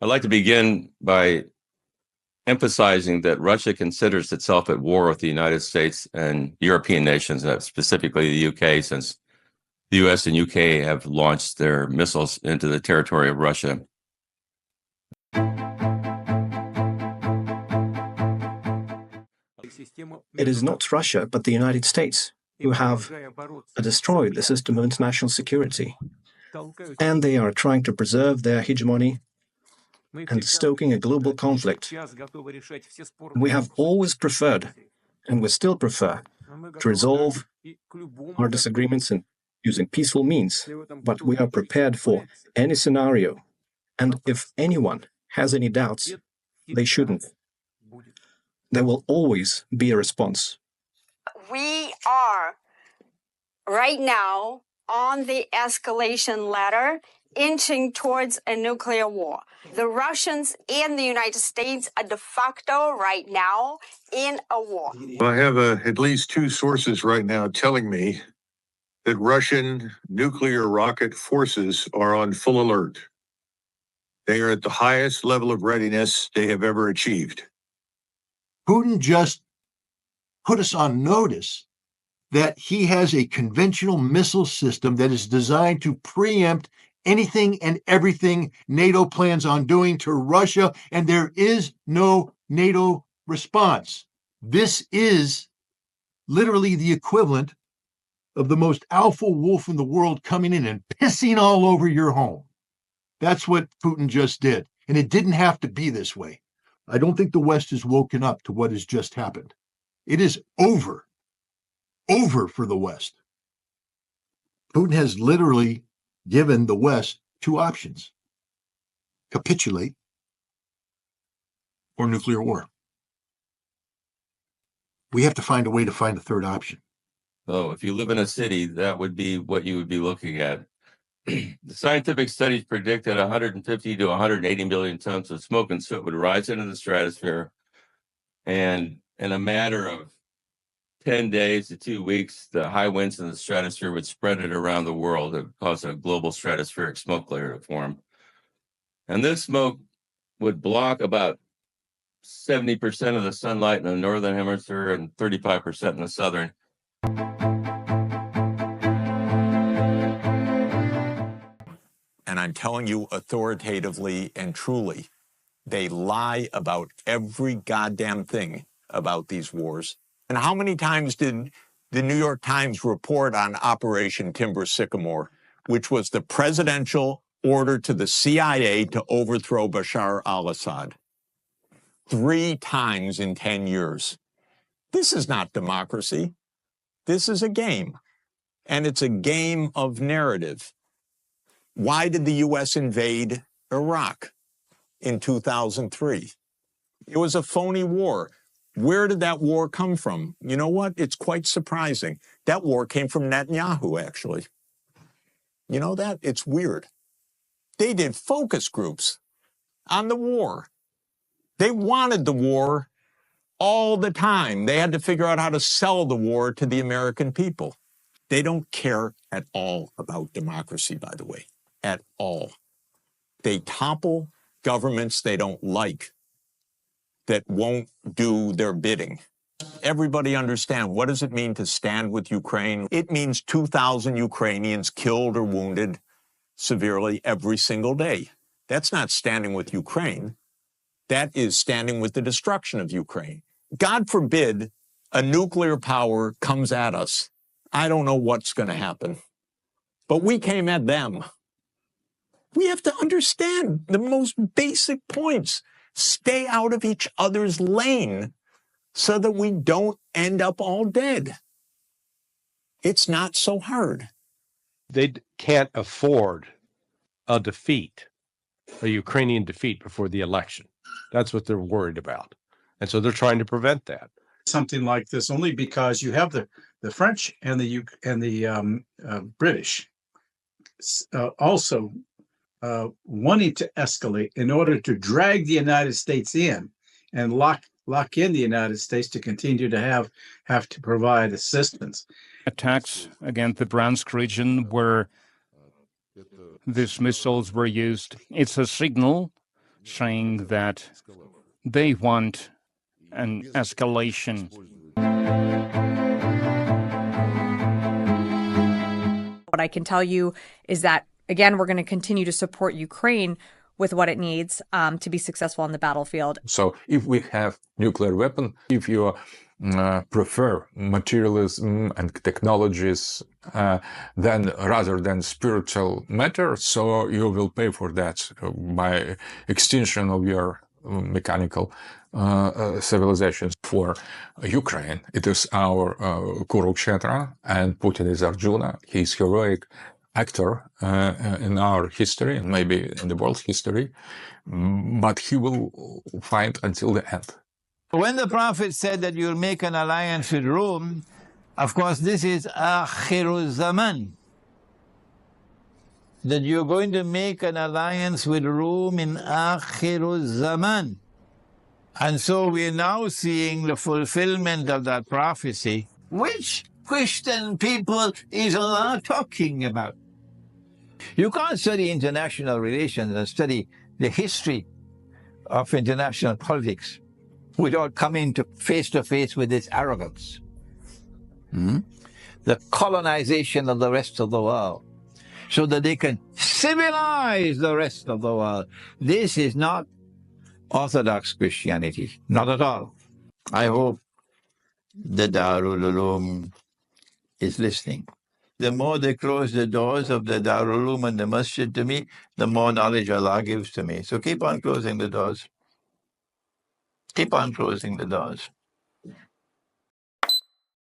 I'd like to begin by emphasizing that Russia considers itself at war with the United States and European nations, specifically the UK, since the US and UK have launched their missiles into the territory of Russia. It is not Russia, but the United States who have destroyed the system of international security. And they are trying to preserve their hegemony and stoking a global conflict. We have always preferred, and we still prefer, to resolve our disagreements using peaceful means, but we are prepared for any scenario. And if anyone has any doubts, they shouldn't. There will always be a response. We are right now on the escalation ladder, inching towards a nuclear war. The Russians and the United States are de facto right now in a war. Well, I have at least two sources right now telling me that Russian nuclear rocket forces are on full alert. They are at the highest level of readiness they have ever achieved. Putin just put us on notice that he has a conventional missile system that is designed to preempt anything and everything NATO plans on doing to Russia, and there is no NATO response. This is literally the equivalent of the most alpha wolf in the world coming in and pissing all over your home. That's what Putin just did, and it didn't have to be this way. I don't think the West has woken up to what has just happened. It is over for the West. Putin has literally given the West two options: capitulate or nuclear war. We have to find a way to find a third option. So if you live in a city, that would be what you would be looking at. The scientific studies predict that 150 to 180 million tons of smoke and soot would rise into the stratosphere, and in a matter of 10 days to 2 weeks, the high winds in the stratosphere would spread it around the world. It would cause a global stratospheric smoke layer to form. And this smoke would block about 70% of the sunlight in the northern hemisphere and 35% in the southern. And I'm telling you authoritatively and truly, they lie about every goddamn thing about these wars. And how many times did the New York Times report on Operation Timber Sycamore, which was the presidential order to the CIA to overthrow Bashar al-Assad? 3 times in 10 years. This is not democracy. This is a game. And it's a game of narrative. Why did the U.S. invade Iraq in 2003? It was a phony war. Where did that war come from? You know what? It's quite surprising. That war came from Netanyahu, actually. You know that? It's weird. They did focus groups on the war. They wanted the war all the time. They had to figure out how to sell the war to the American people. They don't care at all about democracy, by the way. At all. They topple governments they don't like that won't do their bidding. Everybody understand, what does it mean to stand with Ukraine? It means 2,000 Ukrainians killed or wounded severely every single day. That's not standing with Ukraine. That is standing with the destruction of Ukraine. God forbid a nuclear power comes at us. I don't know what's going to happen. But we came at them. We have to understand the most basic points. Stay out of each other's lane so that we don't end up all dead. It's not so hard. They can't afford a defeat, a Ukrainian defeat before the election. That's what they're worried about. And so they're trying to prevent that. Something like this only because you have the French and the British also wanting to escalate in order to drag the United States in and lock in the United States to continue to have to provide assistance. Attacks against the Bryansk region where these missiles were used. It's a signal saying that they want an escalation. What I can tell you is that, again, we're going to continue to support Ukraine with what it needs to be successful on the battlefield. So if we have nuclear weapon, if you prefer materialism and technologies then rather than spiritual matter, so you will pay for that by extinction of your mechanical civilizations. For Ukraine, it is our Kurukshetra, and Putin is Arjuna. He's heroic actor in our history and maybe in the world's history, but he will fight until the end. When the prophet said that you'll make an alliance with Rome, of course, this is Akhiru Zaman. That you're going to make an alliance with Rome in Akhiru Zaman. And so we're now seeing the fulfillment of that prophecy. Which Christian people is Allah talking about? You can't study international relations and study the history of international politics without coming to face with this arrogance. The colonization of the rest of the world, so that they can civilize the rest of the world. This is not Orthodox Christianity, not at all. I hope the Darul Uloom is listening. The more they close the doors of the Darul Uloom and the masjid to me, the more knowledge Allah gives to me. So keep on closing the doors. Keep on closing the doors.